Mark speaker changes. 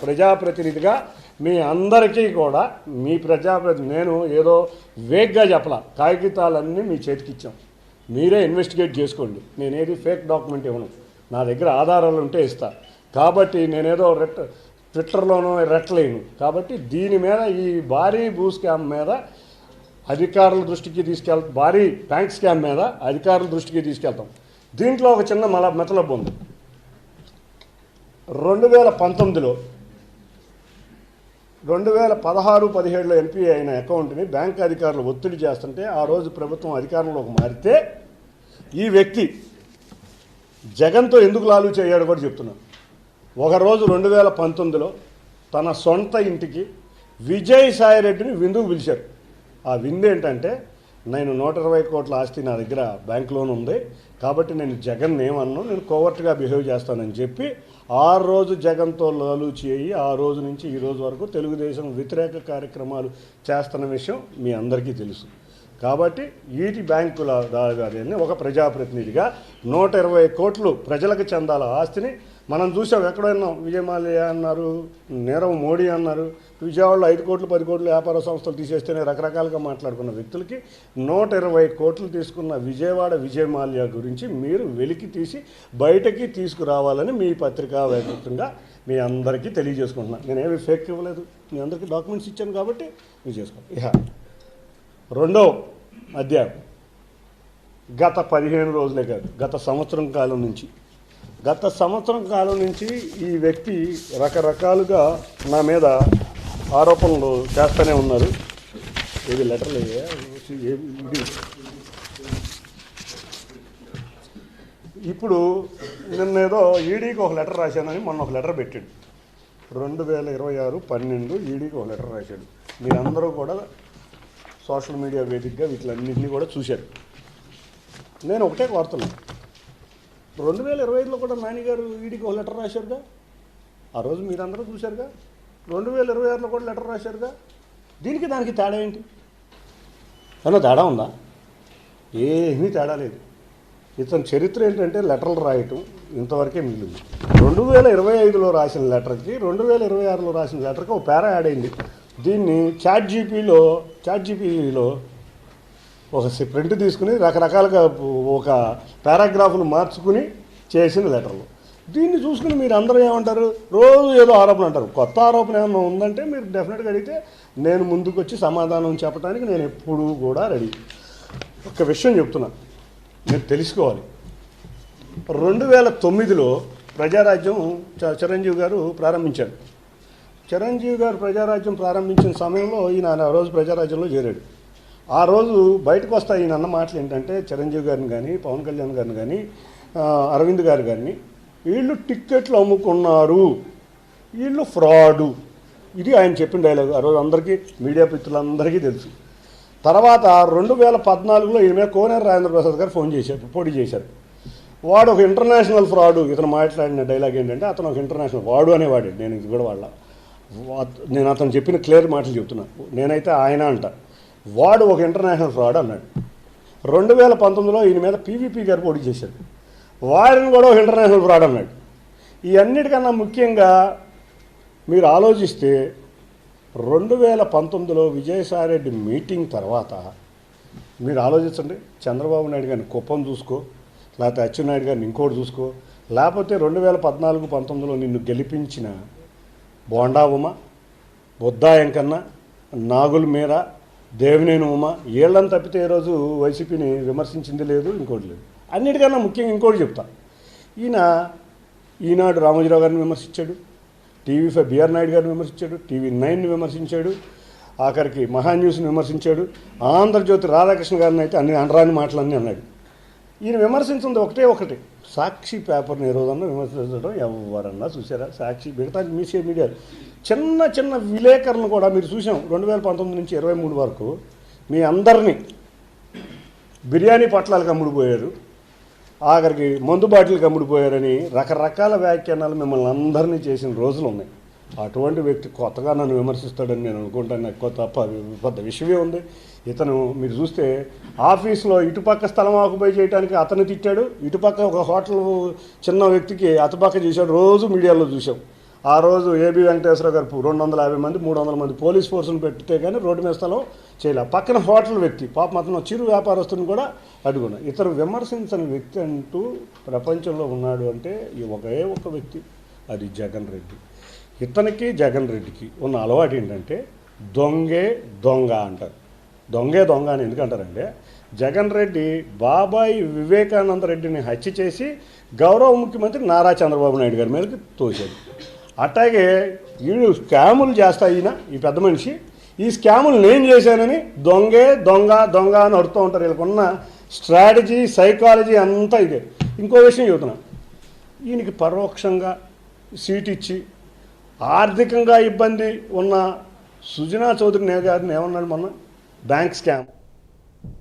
Speaker 1: ప్రజాప్రతినిధిగా మీ అందరికీ కూడా మీ ప్రజాప్రతినిధి నేను ఏదో వేగ్గా చెప్పలా, కాగితాలన్నీ మీ చేతికి ఇచ్చాం, మీరే ఇన్వెస్టిగేట్ చేసుకోండి. నేనేది ఫేక్ డాక్యుమెంట్ ఇవ్వను, నా దగ్గర ఆధారాలు ఉంటే ఇస్తా. కాబట్టి నేనేదో ట్విట్టర్లోనూ రెట్టలేను. కాబట్టి దీని మీద ఈ భారీ భూ స్కామ్ మీద అధికారుల దృష్టికి భారీ బ్యాంక్ స్కామ్ మీద అధికారుల దృష్టికి తీసుకెళ్తాం. దీంట్లో ఒక చిన్న మెతలబు ఉంది. 2019లో 2016-17లో ఎన్పీ అయిన అకౌంట్ని బ్యాంక్ అధికారులు ఒత్తిడి చేస్తుంటే ఆ రోజు ప్రభుత్వం అధికారంలోకి మారితే ఈ వ్యక్తి జగన్తో ఎందుకు లాలు చేయాడు కూడా చెప్తున్నాను. ఒకరోజు 2019లో తన సొంత ఇంటికి విజయసాయిరెడ్డిని విందుకు పిలిచారు. ఆ విందు ఏంటంటే, నేను 120 కోట్ల ఆస్తి నా దగ్గర బ్యాంక్ లోన్ ఉంది, కాబట్టి నేను జగన్ ఏమన్నా నేను కోవర్ట్గా బిహేవ్ చేస్తానని చెప్పి ఆ రోజు జగన్తో లాలూచి అయ్యి ఆ రోజు నుంచి ఈ రోజు వరకు తెలుగుదేశం వ్యతిరేక కార్యక్రమాలు చేస్తున్న విషయం మీ అందరికీ తెలుసు. కాబట్టి ఈటి బ్యాంకుల దాని ఒక ప్రజాప్రతినిధిగా 120 కోట్లు ప్రజలకు చెందాల ఆస్తిని మనం చూసాం. ఎక్కడైనా విజయమాల్య అన్నారు, నీరవ్ మోడీ అన్నారు, విజయవాడలో 5 కోట్లు 10 కోట్లు వ్యాపార సంస్థలు తీసేస్తేనే రకరకాలుగా మాట్లాడుకున్న వ్యక్తులకి 120 కోట్లు తీసుకున్న విజయవాడ విజయమాల్య గురించి మీరు వెలికి తీసి బయటకి తీసుకురావాలని మీ పత్రికా వ్యాప్తంగా మీ అందరికీ తెలియజేసుకుంటున్నాను. నేనేమి ఫేక్ ఇవ్వలేదు, మీ అందరికీ డాక్యుమెంట్స్ ఇచ్చాను కాబట్టి మీరు చేసుకోండి. ఇహ రెండో అధ్యాయం, గత 15 రోజులే కాదు, గత సంవత్సరం కాలం నుంచి ఈ వ్యక్తి రకరకాలుగా నా మీద ఆరోపణలు చేస్తూనే ఉన్నారు. ఇది లెటర్లు ఇది ఇప్పుడు నిన్నేదో ఈడీకి ఒక లెటర్ రాశానని మొన్న ఒక లెటర్ పెట్టాడు. 2026/12 ఈడీకి ఒక లెటర్ రాశాడు. మీరందరూ కూడా సోషల్ మీడియా వేదికగా వీటిలన్నింటినీ కూడా చూశారు. నేను ఒకటే కోరుతున్నాను, 2025లో కూడా నానిగారు ఈడీకి ఒక లెటర్ రాశారుగా, ఆ రోజు మీరందరూ చూశారుగా. 2026లో కూడా లెటర్ రాశారుగా. దానికి తేడా ఏంటి? అన్న తేడా ఉందా? ఏమీ తేడా లేదు. ఇతని చరిత్ర ఏంటంటే లెటర్లు రాయటం ఇంతవరకే మిగిలింది. 2025లో రాసిన లెటర్కి 2026లో రాసిన లెటర్కి ఒక పేరా యాడ్ అయింది. దీన్ని చాట్ జీపీలో ఒక ప్రింట్ తీసుకుని రకరకాలుగా ఒక పారాగ్రాఫ్ను మార్చుకుని చేసిన లెటర్లు. దీన్ని చూసుకుని మీరు అందరూ ఏమంటారు, రోజు ఏదో ఆరోపణ అంటారు. కొత్త ఆరోపణ ఏమన్నా ఉందంటే మీరు డెఫినెట్గా అడిగితే నేను ముందుకు వచ్చి సమాధానం చెప్పడానికి నేను ఎప్పుడూ కూడా రెడీ. ఒక విషయం చెప్తున్నా, మీరు తెలుసుకోవాలి. 2009లో ప్రజారాజ్యం చిరంజీవి గారు ప్రారంభించారు. చిరంజీవి గారు ప్రజారాజ్యం ప్రారంభించిన సమయంలో ఈయన ఆ రోజు ప్రజారాజ్యంలో చేరాడు. ఆ రోజు బయటకు వస్తాయి ఈయన అన్న మాటలు ఏంటంటే, చిరంజీవి గారిని కానీ పవన్ కళ్యాణ్ గారిని కానీ అరవింద్ గారు కానీ వీళ్ళు టిక్కెట్లు అమ్ముకున్నారు, వీళ్ళు ఫ్రాడు, ఇది ఆయన చెప్పిన డైలాగ్. ఆ రోజు అందరికీ మీడియా మిత్రులందరికీ తెలుసు. తర్వాత 2014లో ఈయన మీద కోనేరు రాజేంద్ర ప్రసాద్ గారు పోటీ చేశారు. వాడు ఒక ఇంటర్నేషనల్ ఫ్రాడు. ఇతను మాట్లాడిన డైలాగ్ ఏంటంటే, అతను ఒక ఇంటర్నేషనల్ వాడు అనేవాడు. నేను ఇది కూడా నేను అతను చెప్పిన క్లియర్ మాటలు చెప్తున్నాను. నేనైతే ఆయన అంట, వాడు ఒక ఇంటర్నేషనల్ ఫ్రాడ్ అన్నాడు. 2019లో ఈయన మీద పీవీపీ గారు పోటీ చేశాడు. వాడిని కూడా ఒక ఇంటర్నేషనల్ ఫ్రాడ్ అన్నాడు. ఈ అన్నిటికన్నా ముఖ్యంగా మీరు ఆలోచిస్తే 2019లో విజయసాయిరెడ్డి మీటింగ్ తర్వాత మీరు ఆలోచించండి, చంద్రబాబు నాయుడు గారిని కుప్పం చూసుకో, లేకపోతే అచ్చెన్నాయుడు గారిని ఇంకోటి చూసుకో, లేకపోతే 2014-19లో నిన్ను గెలిపించిన బోండా ఉమ, బుద్దా వెంకన్న, నాగుల మీర, దేవినేని ఉమ, వీళ్ళని తప్పితే ఈరోజు వైసీపీని విమర్శించింది లేదు, ఇంకోటి లేదు. అన్నిటికన్నా ముఖ్యంగా ఇంకోటి చెప్తా, ఈనాడు రామోజీరావు గారిని విమర్శించాడు, టీవీ5 బిఆర్ నాయుడు గారిని విమర్శించాడు, టీవీ9ని విమర్శించాడు, ఆఖరికి మహాన్యూస్ని విమర్శించాడు, ఆంధ్రజ్యోతి రాధాకృష్ణ గారిని అయితే అన్ని అనరాని మాటలన్నీ అన్నాడు. ఈయన విమర్శించింది ఒకటి, సాక్షి పేపర్ని ఏ రోజన్నా విమర్శించడం ఎవరన్నా చూసారా? సాక్షి మిగతా మీడియా చిన్న విలేకరులను కూడా మీరు చూసాం. 2019 నుంచి 23 వరకు మీ అందరినీ బిర్యానీ పొట్లాలకు అమ్ముడిపోయారు, ఆఖరికి మందు బాటిల్కి అమ్ముడిపోయారని రకరకాల వ్యాఖ్యానాలు మిమ్మల్ని అందరినీ చేసిన రోజులు ఉన్నాయి. అటువంటి వ్యక్తి కొత్తగా నన్ను విమర్శిస్తాడని నేను అనుకుంటాను. నాకు పెద్ద విషయమే ఉంది. ఇతను మీరు చూస్తే ఆఫీస్లో ఇటుపక్క స్థలం ఆక్యుపై చేయడానికి అతను తిట్టాడు, ఇటుపక్క ఒక హోటల్ చిన్న వ్యక్తికి అటుపక్క చేశాడు, రోజు మీడియాలో చూసాం. ఆ రోజు ఏబి వెంకటేశ్వర గారు 250 మంది 300 మంది పోలీస్ ఫోర్సును పెట్టితే కానీ రోడ్డు మీద స్థలం చేయలే. పక్కన హోటల్ వ్యక్తి పాపం అతను చిరు వ్యాపారస్తుని కూడా అడుగున్నా. ఇతరు విమర్శించని వ్యక్తి అంటూ ప్రపంచంలో ఉన్నాడు అంటే ఈ ఒకే ఒక వ్యక్తి, అది జగన్ రెడ్డి. ఇతనికి జగన్ రెడ్డికి ఉన్న అలవాటు ఏంటంటే దొంగే దొంగ అంటారు. దొంగే దొంగ అని ఎందుకంటారంటే జగన్ రెడ్డి బాబాయ్ వివేకానంద రెడ్డిని హత్య చేసి గౌరవ ముఖ్యమంత్రి నారా చంద్రబాబు నాయుడు గారి మీదకి తోశాడు. అట్లాగే వీళ్ళు స్కాములు చేస్తా ఈయన ఈ పెద్ద మనిషి, ఈ స్కాములు నేను చేశానని దొంగే దొంగ దొంగ అని అడుగుతూ ఉంటారు. వీళ్ళకున్న స్ట్రాటజీ సైకాలజీ అంతా ఇదే. ఇంకో విషయం చెబుతున్నా, ఈయనకి పరోక్షంగా సీట్ ఇచ్చి ఆర్థికంగా ఇబ్బంది ఉన్న సుజనా చౌదరి గారిని ఏమన్నాడు మొన్న, బ్యాంక్ స్కామ్